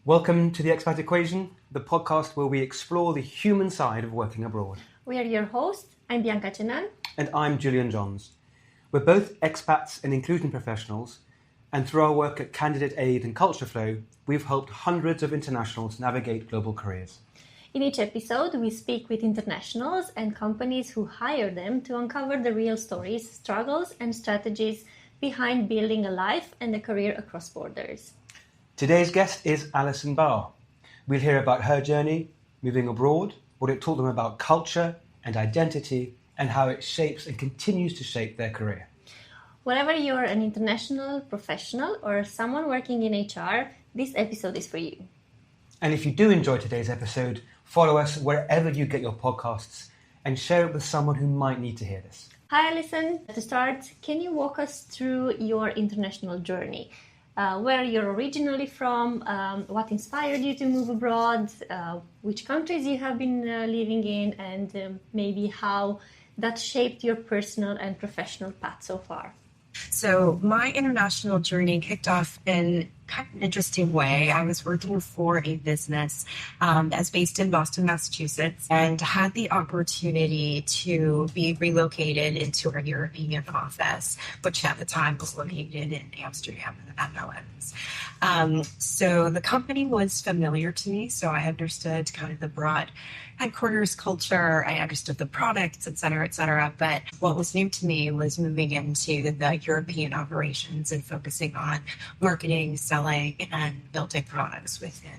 Welcome to the Expat Equation, the podcast where we explore the human side of working abroad. We are your hosts. I'm Bianca Cenan. And I'm Julian Johns. We're both expats and inclusion professionals, and through our work at Candidate Aid and Culture Flow, we've helped hundreds of internationals navigate global careers. In each episode, we speak with internationals and companies who hire them to uncover the real stories, struggles, and strategies behind building a life and a career across borders. Today's guest is Allyson Barr. We'll hear about her journey, moving abroad, what it taught them about culture and identity, and how it shapes and continues to shape their career. Whether you're an international professional or someone working in HR, this episode is for you. And if you do enjoy today's episode, follow us wherever you get your podcasts and share it with someone who might need to hear this. Hi, Allyson. To start, can you walk us through your international journey? Where you're originally from, what inspired you to move abroad, which countries you have been living in, and maybe how that shaped your personal and professional path so far. So my international journey kicked off in kind of an interesting way. I was working for a business that's based in Boston, Massachusetts, and had the opportunity to be relocated into our European office, which at the time was located in Amsterdam in the Netherlands. So the company was familiar to me, so I understood kind of the broad headquarters culture, I understood the products, et cetera, but what was new to me was moving into the European operations and focusing on marketing, selling, and building products within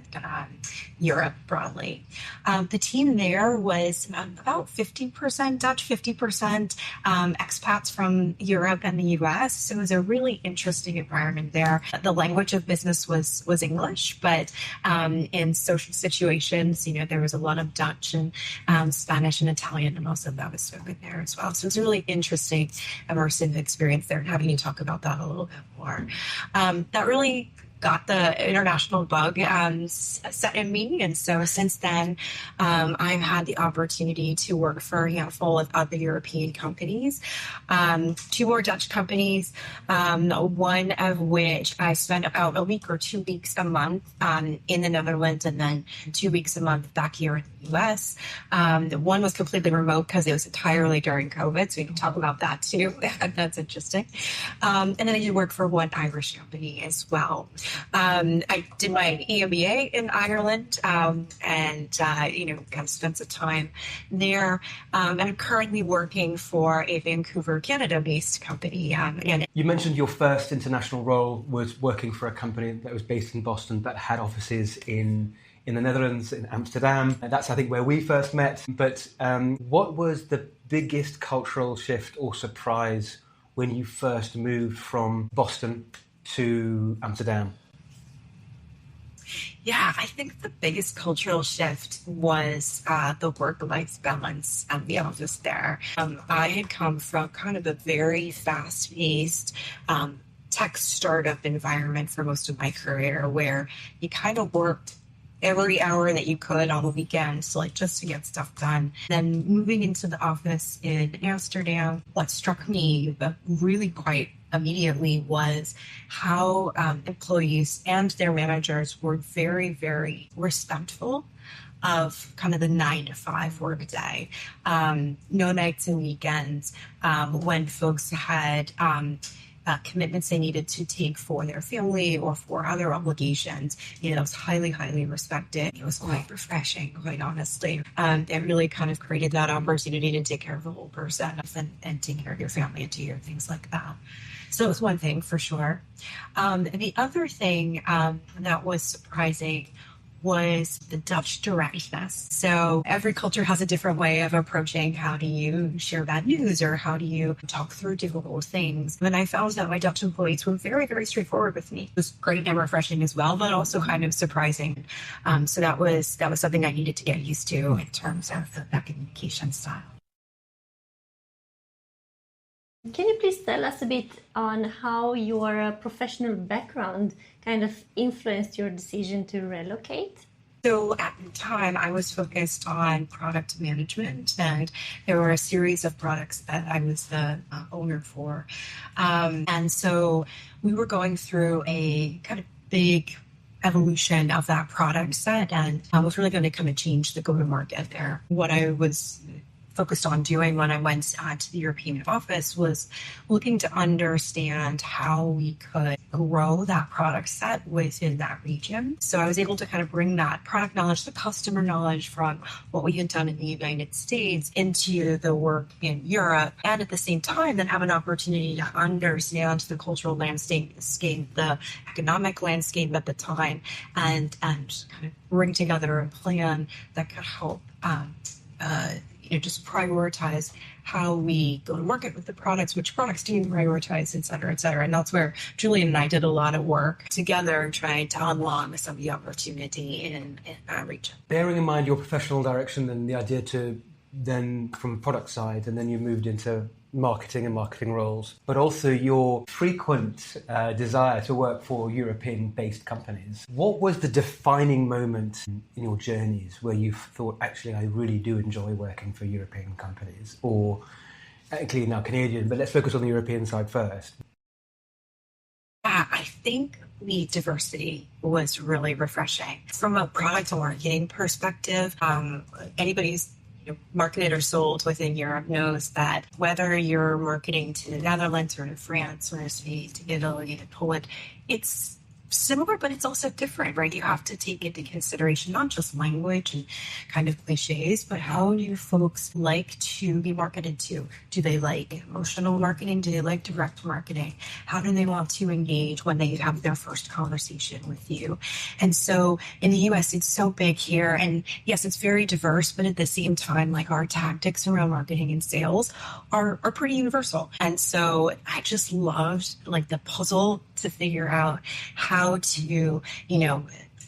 Europe broadly. The team there was about 50% Dutch, 50% expats from Europe and the US, so it was a really interesting environment there. The language of business was English, but in social situations, there was a lot of Dutch and Spanish and Italian, and also that was spoken there as well. So it's a really interesting, immersive experience there, and having you talk about that a little bit more. That really got the international bug set in me, and so since then I've had the opportunity to work for a handful of other European companies, two more Dutch companies, one of which I spent about a week or 2 weeks a month in the Netherlands, and then 2 weeks a month back here in the US. One was completely remote because it was entirely during COVID, so we can talk about that too. That's interesting. And then I did work for one Irish company as well. I did my EMBA in Ireland, and kind of spent some time there. And I'm currently working for a Vancouver, Canada-based company. You mentioned your first international role was working for a company that was based in Boston that had offices in the Netherlands, in Amsterdam. And that's, I think, where we first met. But what was the biggest cultural shift or surprise when you first moved from Boston to Amsterdam? Yeah, I think the biggest cultural shift was the work-life balance at the office there. I had come from kind of a very fast-paced tech startup environment for most of my career, where you kind of worked every hour that you could on the weekends, just to get stuff done. Then moving into the office in Amsterdam, what struck me really quite immediately was how employees and their managers were very, very respectful of kind of the 9-to-5 work day. No nights and weekends. When folks had commitments they needed to take for their family or for other obligations, it was highly, highly respected. It was quite refreshing, quite honestly. It really kind of created that opportunity to take care of the whole person and take care of your family and do your things like that. So it was one thing for sure. The other thing that was surprising was the Dutch directness. So every culture has a different way of approaching how do you share bad news or how do you talk through difficult things. And I found that my Dutch employees were very, very straightforward with me. It was great and refreshing as well, but also kind of surprising. So that was something I needed to get used to in terms of the communication style. Can you please tell us a bit on how your professional background kind of influenced your decision to relocate? So at the time, I was focused on product management, and there were a series of products that I was the owner for. And so we were going through a kind of big evolution of that product set, and was really going to kind of change the go-to-market there. What I was focused on doing when I went to the European office was looking to understand how we could grow that product set within that region. So I was able to kind of bring that product knowledge, the customer knowledge from what we had done in the United States into the work in Europe, and at the same time then have an opportunity to understand the cultural landscape, the economic landscape at the time, and kind of bring together a plan that could help just prioritize how we go to market with the products, which products do you prioritize, et cetera, et cetera. And that's where Julian and I did a lot of work together trying to unlock some of the opportunity in that region. Bearing in mind your professional direction and the idea to then from the product side, and then you moved into marketing and marketing roles, but also your frequent desire to work for European-based companies. What was the defining moment in your journeys where you thought, actually, I really do enjoy working for European companies, or actually now Canadian, but let's focus on the European side first. I think the diversity was really refreshing. From a product marketing perspective, anybody's marketed or sold within Europe knows that whether you're marketing to the Netherlands or to France or to Spain, to Italy, to Poland, it's similar, but it's also different, right? You have to take into consideration not just language and kind of cliches, but how do folks like to be marketed to? Do they like emotional marketing? Do they like direct marketing? How do they want to engage when they have their first conversation with you? And so in the US, it's so big here. And yes, it's very diverse, but at the same time, like our tactics around marketing and sales are pretty universal. And so I just loved like the puzzle to figure out how to,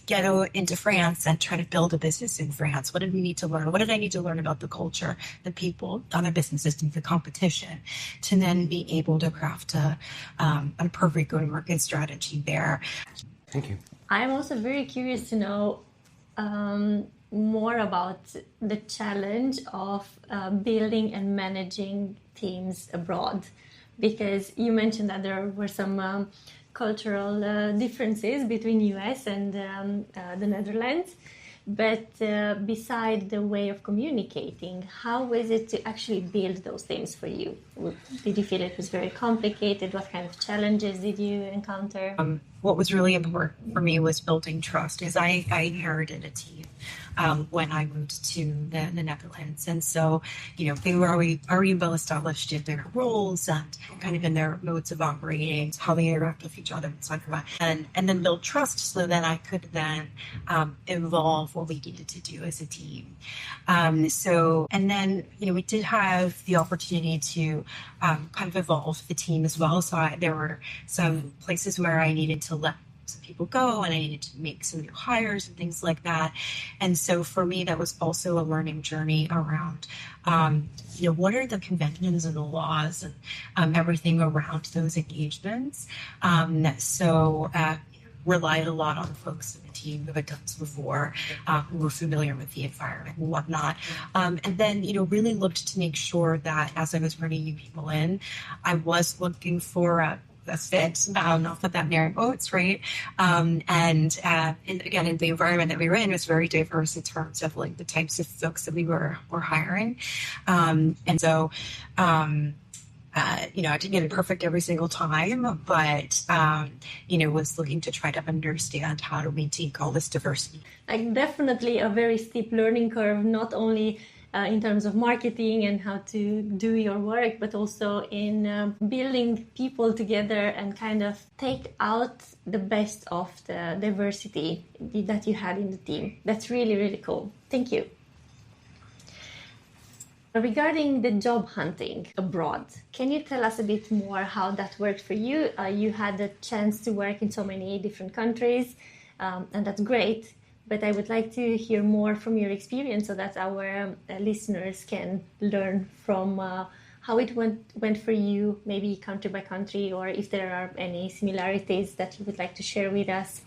get into France and try to build a business in France. What did we need to learn? What did I need to learn about the culture, the people, other business systems, the competition, to then be able to craft a perfect go-to-market strategy there. Thank you. I'm also very curious to know more about the challenge of building and managing teams abroad, because you mentioned that there were some cultural differences between US and the Netherlands, but beside the way of communicating, how was it to actually build those teams for you? Did you feel it was very complicated? What kind of challenges did you encounter? What was really important for me was building trust, because I inherited a team when I moved to the Netherlands. And so, they were already well established in their roles and kind of in their modes of operating, how they interact with each other, etc. And then build trust so that I could then evolve what we needed to do as a team. And then, we did have the opportunity to kind of evolve the team as well. So there were some places where I needed to let some people go and I needed to make some new hires and things like that. And so for me, that was also a learning journey around, what are the conventions and the laws and everything around those engagements. Relied a lot on folks in the team who had done this before, who were familiar with the environment and whatnot. And then, really looked to make sure that as I was bringing new people in, I was looking for a fit, not that mirroring boats, right? And again, in the environment that we were in was very diverse in terms of like the types of folks that we were hiring. I didn't get it perfect every single time, but, was looking to try to understand how do we take all this diversity. Like definitely a very steep learning curve, not only in terms of marketing and how to do your work, but also in building people together and kind of take out the best of the diversity that you had in the team. That's really, really cool. Thank you. Regarding the job hunting abroad, can you tell us a bit more how that worked for you? You had the chance to work in so many different countries, and that's great. But I would like to hear more from your experience so that our listeners can learn from how it went for you, maybe country by country, or if there are any similarities that you would like to share with us.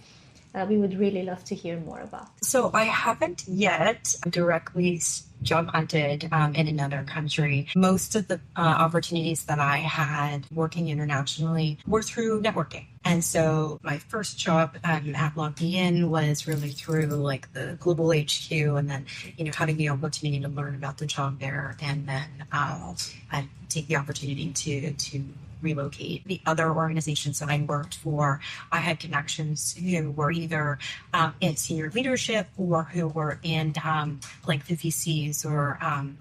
we would really love to hear more about. So I haven't yet directly job hunted in another country. Most of the opportunities that I had working internationally were through networking. And so my first job at LinkedIn was really through like the global HQ, and then, having the opportunity to learn about the job there, and then I take the opportunity to relocate. The other organizations that I worked for, I had connections who were either in senior leadership or who were in like the VCs or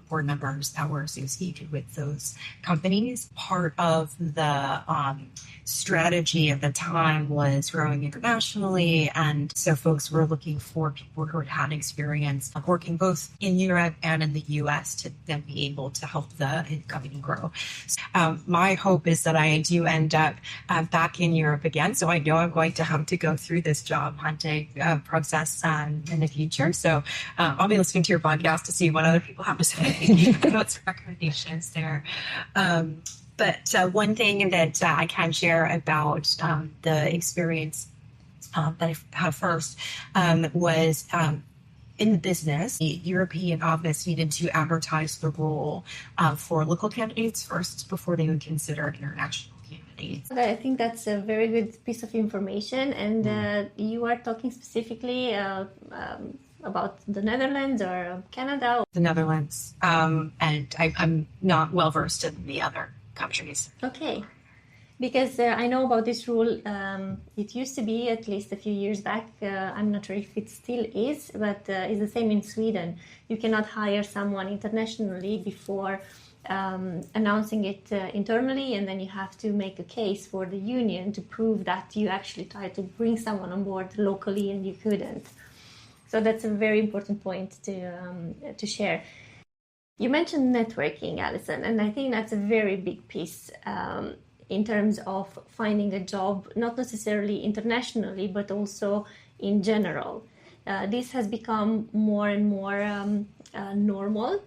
board members that were associated with those companies. Part of the strategy at the time was growing internationally, and so folks were looking for people who had experience working both in Europe and in the US to then be able to help the company grow. My hope is that I do end up back in Europe again, so I know I'm going to have to go through this job hunting process in the future. So I'll be listening to your podcast to see what other people have to say about some recommendations there. But one thing that I can share about the experience that I had first was in the business, the European office needed to advertise the role for local candidates first before they would consider international candidates. I think that's a very good piece of information. And you are talking specifically about the Netherlands or Canada? The Netherlands. And I'm not well versed in the other countries. Okay. Because I know about this rule. It used to be, at least a few years back, I'm not sure if it still is, but it's the same in Sweden. You cannot hire someone internationally before announcing it internally, and then you have to make a case for the union to prove that you actually tried to bring someone on board locally and you couldn't. So that's a very important point to share. You mentioned networking, Allyson, and I think that's a very big piece in terms of finding a job, not necessarily internationally, but also in general. This has become more and more normal.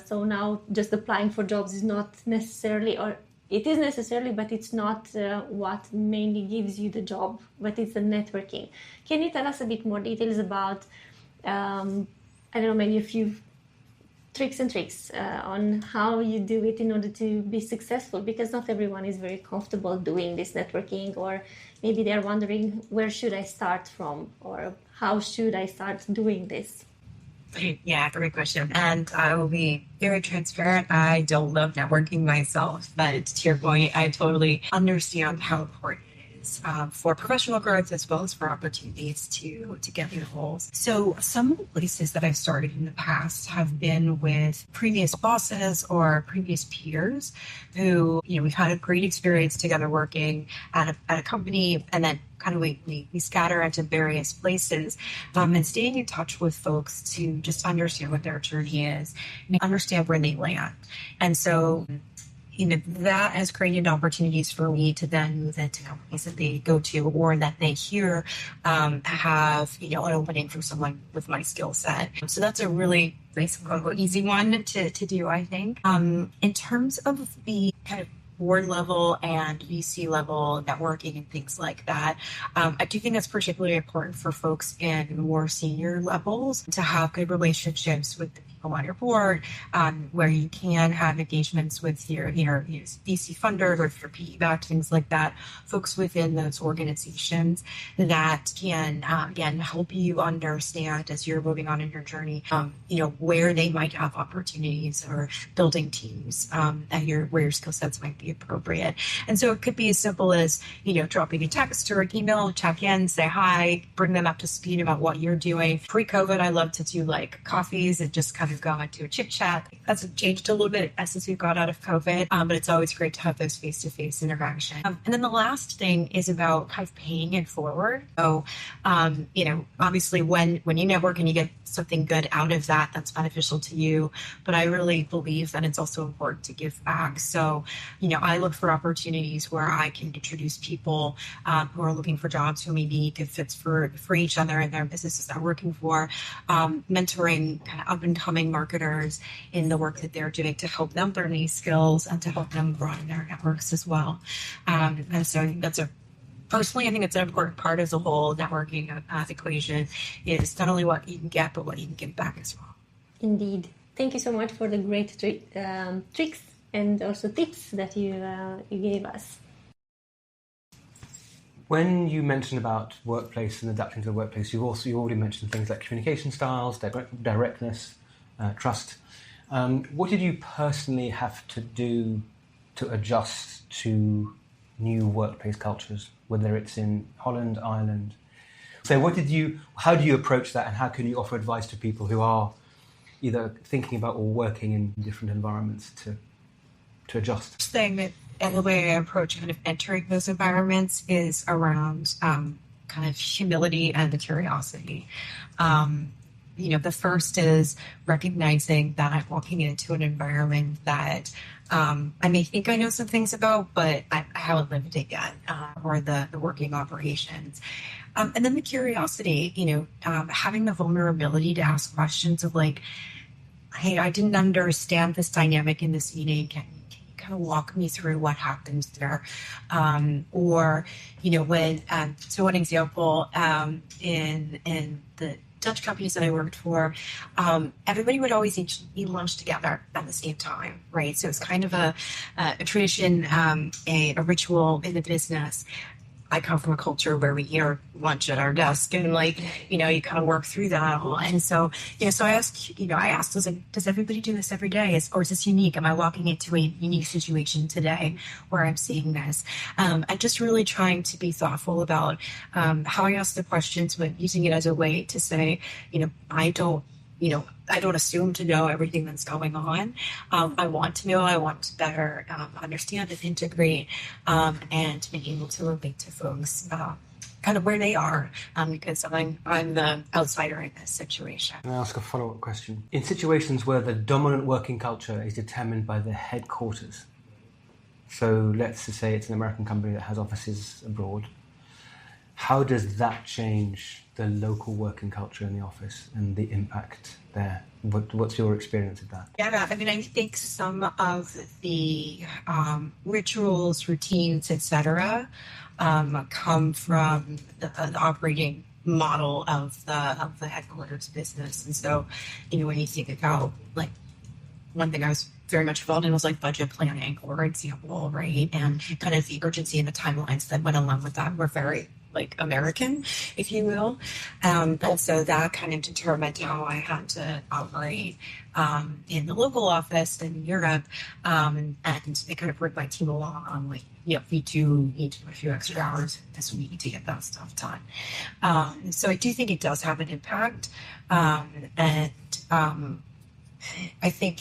So now just applying for jobs is not necessarily, or it is necessarily, but it's not what mainly gives you the job, but it's the networking. Can you tell us a bit more details about, I don't know, maybe a few tricks on how you do it in order to be successful, because not everyone is very comfortable doing this networking, or maybe they're wondering, where should I start from, or how should I start doing this? Yeah, great question. And I will be very transparent. I don't love networking myself, but to your point, I totally understand how important it is for professional growth as well as for opportunities to get new roles. So some of the places that I've started in the past have been with previous bosses or previous peers who, we've had a great experience together working at a company, and then kind of we scatter into various places, and staying in touch with folks to just understand what their journey is and understand where they land. And so, that has created opportunities for me to then move into companies that they go to or that they hear have, an opening for someone with my skill set. So that's a really nice, easy one to do, I think. In terms of the kind of board level and VC level networking and things like that, I do think that's particularly important for folks in more senior levels to have good relationships with the people on your board, where you can have engagements with your VC funders or if you're PE-backed, things like that, folks within those organizations that can, again, help you understand as you're moving on in your journey, where they might have opportunities or building teams where your skill sets might be appropriate. And so it could be as simple as, dropping a text or an email, check in, say hi, bring them up to speed about what you're doing. Pre-COVID, I love to do like coffees and just kind of go into a chit chat. That's changed a little bit since we got out of COVID, but it's always great to have those face-to-face interactions. And then the last thing is about kind of paying it forward. So, obviously when you network and you get something good out of that, that's beneficial to you. But I really believe that it's also important to give back. So, I look for opportunities where I can introduce people who are looking for jobs who may be good fits for each other and their businesses they're working for, mentoring kind of up and coming marketers in the work that they're doing to help them learn these skills and to help them broaden their networks as well. And so I think that's a Personally, I think it's an important part of the whole networking equation is not only what you can get, but what you can give back as well. Indeed. Thank you so much for the great tricks and also tips that you gave us. When you mentioned about workplace and adapting to the workplace, you already mentioned things like communication styles, directness, trust. What did you personally have to do to adjust to new workplace cultures, whether it's in Holland, Ireland? So how do you approach that, and how can you offer advice to people who are either thinking about or working in different environments to adjust? First thing and the way I approach kind of entering those environments is around kind of humility and the curiosity. The first is recognizing that I'm walking into an environment that I may think I know some things about, but I haven't lived it yet, or the working operations. And then the curiosity, having the vulnerability to ask questions of like, hey, I didn't understand this dynamic in this meeting. Can you kind of walk me through what happens there? Or, so one example, in the Dutch companies that I worked for, everybody would always eat lunch together at the same time, right? So it's kind of a tradition, a ritual in the business. I come from a culture where we eat our lunch at our desk, and you kind of work through that all. And so, so I asked, does everybody do this every day? Or is this unique? Am I walking into a unique situation today where I'm seeing this? And just really trying to be thoughtful about how I ask the questions, but using it as a way to say, I don't assume to know everything that's going on. I want to know, I want to better understand and integrate, and be able to relate to folks kind of where they are, because I'm the outsider in this situation. Can I ask a follow-up question? In situations where the dominant working culture is determined by the headquarters, so let's just say it's an American company that has offices abroad, how does that change the local working culture in the office and the impact there? What's your experience of that? Yeah, I think some of the rituals, routines, etc., come from the operating model of the headquarters business. And so, when you think about one thing I was very much involved in was budget planning, for example, right? And kind of the urgency and the timelines that went along with that were very American, if you will. And so that kind of determined how I had to operate in the local office in Europe. And it kind of bring my team along on we do need to do a few extra hours this week to get that stuff done. So I do think it does have an impact. I think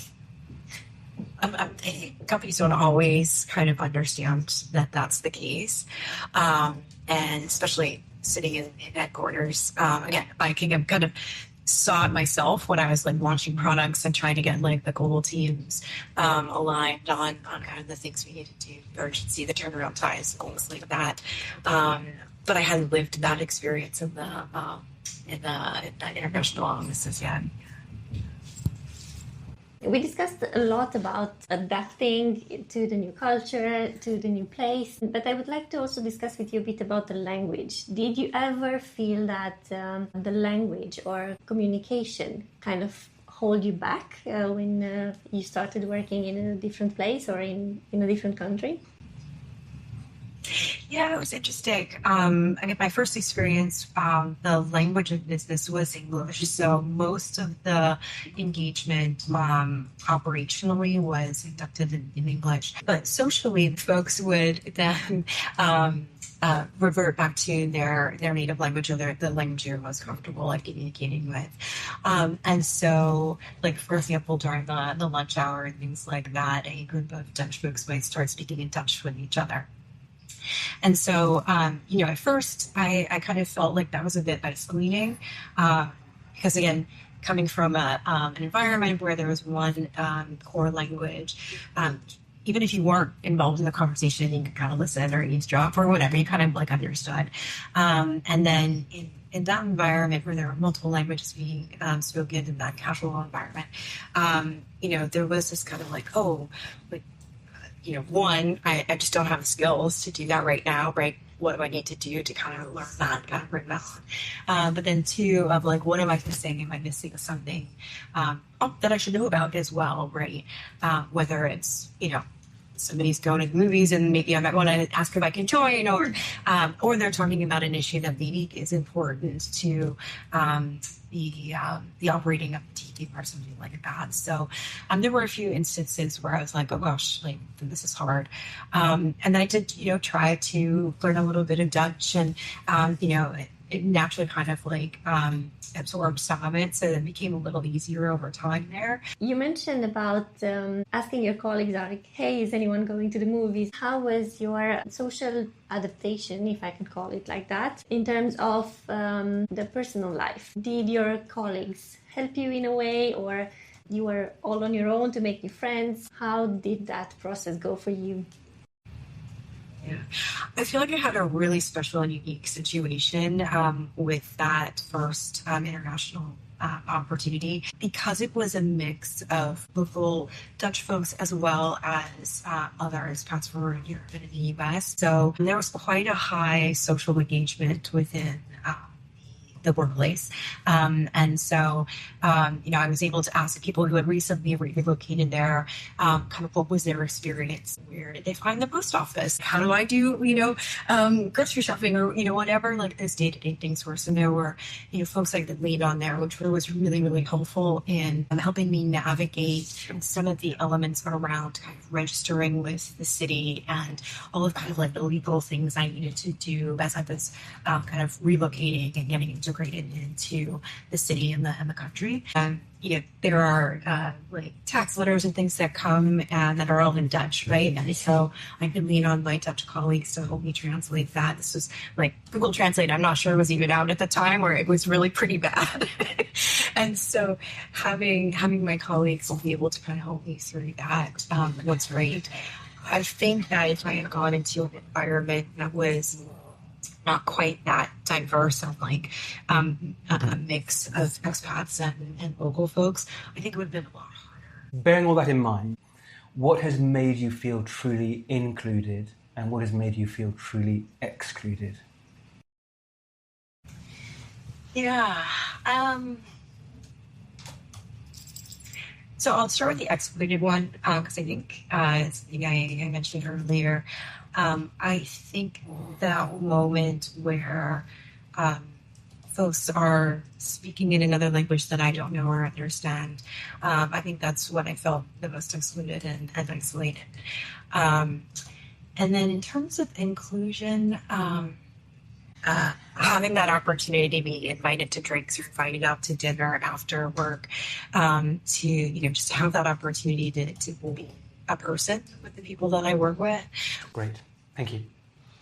companies don't always kind of understand that that's the case. And especially sitting in headquarters, again, I kind of saw it myself when I was launching products and trying to get the global teams aligned on kind of the things we needed to do, the urgency, the turnaround times, goals like that. But I hadn't lived that experience in the international offices yet. We discussed a lot about adapting to the new culture, to the new place, but I would like to also discuss with you a bit about the language. Did you ever feel that the language or communication kind of hold you back when you started working in a different place or in a different country? Yeah, it was interesting. My first experience, the language of business was English. So most of the engagement operationally was conducted in English. But socially, folks would then revert back to their native language or the language you're most comfortable communicating with. And so, for example, during the lunch hour and things like that, a group of Dutch folks might start speaking in Dutch with each other. And so, at first, I kind of felt like that was a bit isolating, because again, coming from an environment where there was one core language, even if you weren't involved in the conversation, you could kind of listen or eavesdrop or whatever, you kind of understood. And then in that environment where there were multiple languages being spoken in that casual environment, there was this kind of one, I just don't have the skills to do that right now, right? what do I need to do to kind of learn that, kind of bring that on. But then two, of like, what am I missing? Am I missing something that I should know about as well, right? Whether it's, somebody's going to the movies and maybe I might want to ask if I can join, or they're talking about an issue that maybe is important to the operating of the team or something like that. So there were a few instances where I was like, oh gosh, like this is hard. And then I did, try to learn a little bit of Dutch, and it naturally kind of like absorbed some of it, so it became a little easier over time there. You mentioned about asking your colleagues, like, hey, is anyone going to the movies? How was your social adaptation, if I could call it like that, in terms of the personal life? Did your colleagues help you in a way, or you were all on your own to make new friends? How did that process go for you? Yeah. I feel like I had a really special and unique situation with that first international opportunity, because it was a mix of local Dutch folks as well as other expats from Europe and in the US. So there was quite a high social engagement within the workplace. And so, I was able to ask people who had recently relocated there, kind of what was their experience? Where did they find the post office? How do I do, grocery shopping, or, whatever, like those day-to-day things were. So there were, folks I could lean on there, which was really, really helpful in helping me navigate some of the elements around kind of registering with the city and all of kind of like the legal things I needed to do as I was kind of relocating and getting integrated into the city and the country. There are like tax letters and things that come and that are all in Dutch, right? And so I could lean on my Dutch colleagues to help me translate that. This was like Google Translate. I'm not sure it was even out at the time, or it was really pretty bad. And so having my colleagues be able to kind of help me through that was great. I think that if I had gone into an environment that was not quite that diverse of like a mix of expats and local folks, I think it would have been a lot harder. Bearing all that in mind, what has made you feel truly included and what has made you feel truly excluded? Yeah. So I'll start with the excluded one, because I think something I mentioned earlier. I think that moment where folks are speaking in another language that I don't know or understand, I think that's when I felt the most excluded and isolated. And then in terms of inclusion, having that opportunity to be invited to drinks or invited out to dinner after work, to just have that opportunity to be a person with the people that I work with. Great, thank you.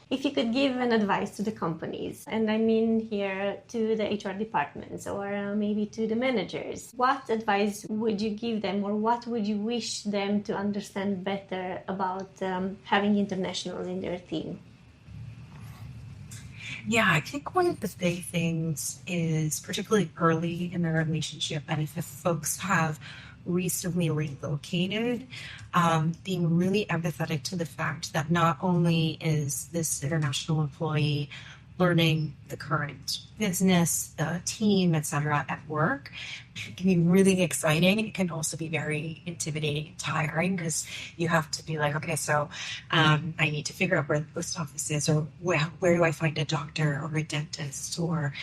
If you could give an advice to the companies, and I mean here to the HR departments or maybe to the managers, what advice would you give them, or what would you wish them to understand better about having internationals in their team? Yeah, I think one of the big things is, particularly early in their relationship, and if the folks have recently relocated, being really empathetic to the fact that not only is this international employee learning the current business, the team, etc. at work, it can be really exciting. It can also be very intimidating and tiring, because you have to be like, okay, so I need to figure out where the post office is, or where do I find a doctor or a dentist, or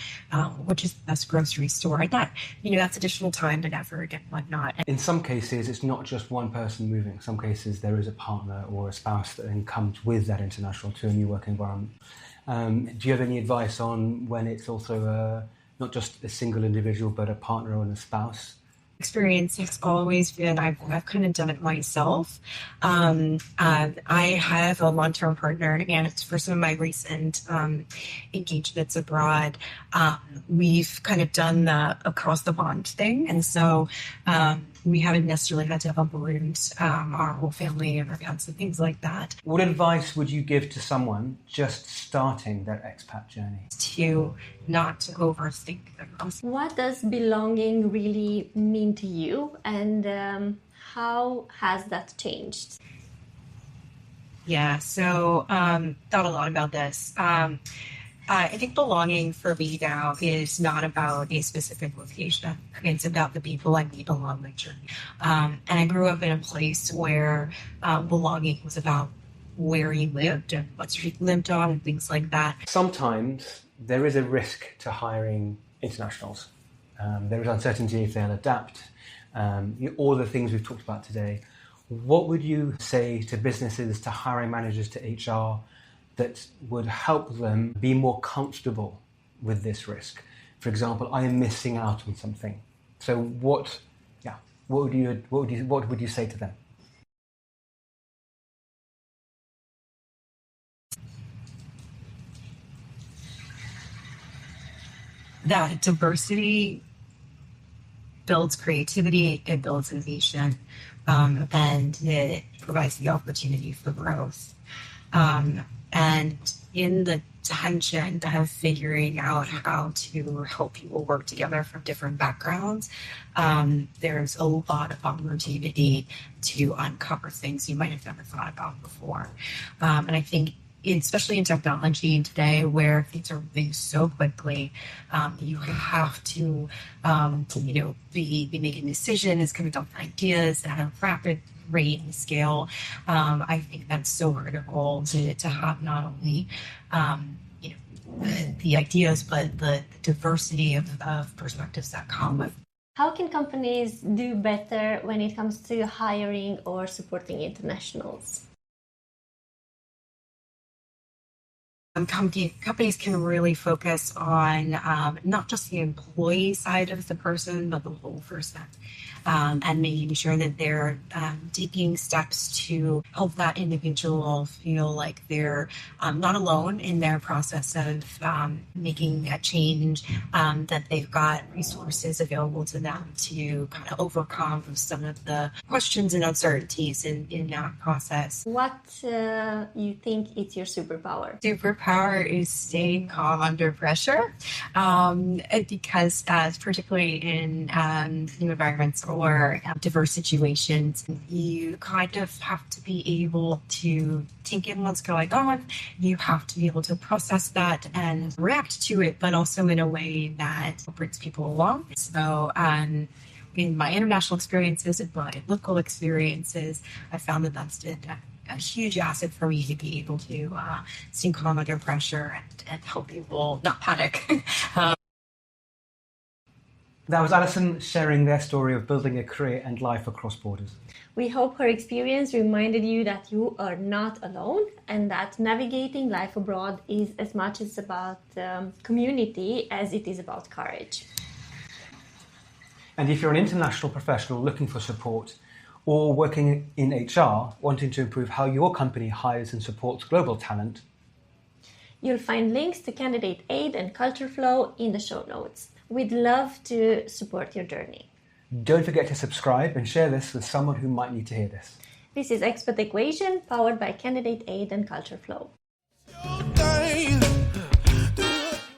which is the best grocery store. And that, that's additional time and effort and whatnot. In some cases, it's not just one person moving. In some cases, there is a partner or a spouse that then comes with that international to a new work environment. Do you have any advice on when it's also not just a single individual, but a partner and a spouse? Experience has always been, I've kind of done it myself. I have a long-term partner, and for some of my recent engagements abroad, we've kind of done the across the pond thing, and so we haven't necessarily had to uproot our whole family and our pets and things like that. What advice would you give to someone just starting their expat journey? To not to overthink the process. What does belonging really mean to you, and how has that changed? Yeah, so thought a lot about this. I think belonging for me now is not about a specific location. It's about the people I meet along my journey. And I grew up in a place where belonging was about where you lived and what street you lived on and things like that. Sometimes there is a risk to hiring internationals. There is uncertainty if they'll adapt. All the things we've talked about today. What would you say to businesses, to hiring managers, to HR that would help them be more comfortable with this risk? For example, I am missing out on something. So what would you say to them? That diversity builds creativity, it builds innovation, and it provides the opportunity for growth. And in the tension of figuring out how to help people work together from different backgrounds, there's a lot of opportunity to uncover things you might have never thought about before. And I think especially in technology today where things are moving so quickly, you have to be making decisions, coming up with ideas at a rapid rate and scale. I think that's so critical to have not only the ideas but the diversity of perspectives that come with. How can companies do better when it comes to hiring or supporting internationals? Companies can really focus on not just the employee side of the person, but the whole person, and making sure that they're taking steps to help that individual feel like they're not alone in their process of making a change, that they've got resources available to them to kind of overcome some of the questions and uncertainties in that process. What you think is your superpower? Superpower is staying calm under pressure, because particularly in new environments or diverse situations, you kind of have to be able to take in what's going on. You have to be able to process that and react to it, but also in a way that brings people along. So in my international experiences and my local experiences, I found that that's a huge asset for me to be able to stay calm under pressure and help people not panic. That was Allyson sharing their story of building a career and life across borders. We hope her experience reminded you that you are not alone and that navigating life abroad is as much as about community as it is about courage. And if you're an international professional looking for support or working in HR, wanting to improve how your company hires and supports global talent, you'll find links to Candidate Aid and Culture Flow in the show notes. We'd love to support your journey. Don't forget to subscribe and share this with someone who might need to hear this. This is Expat Equation, powered by Candidate Aid and Culture Flow.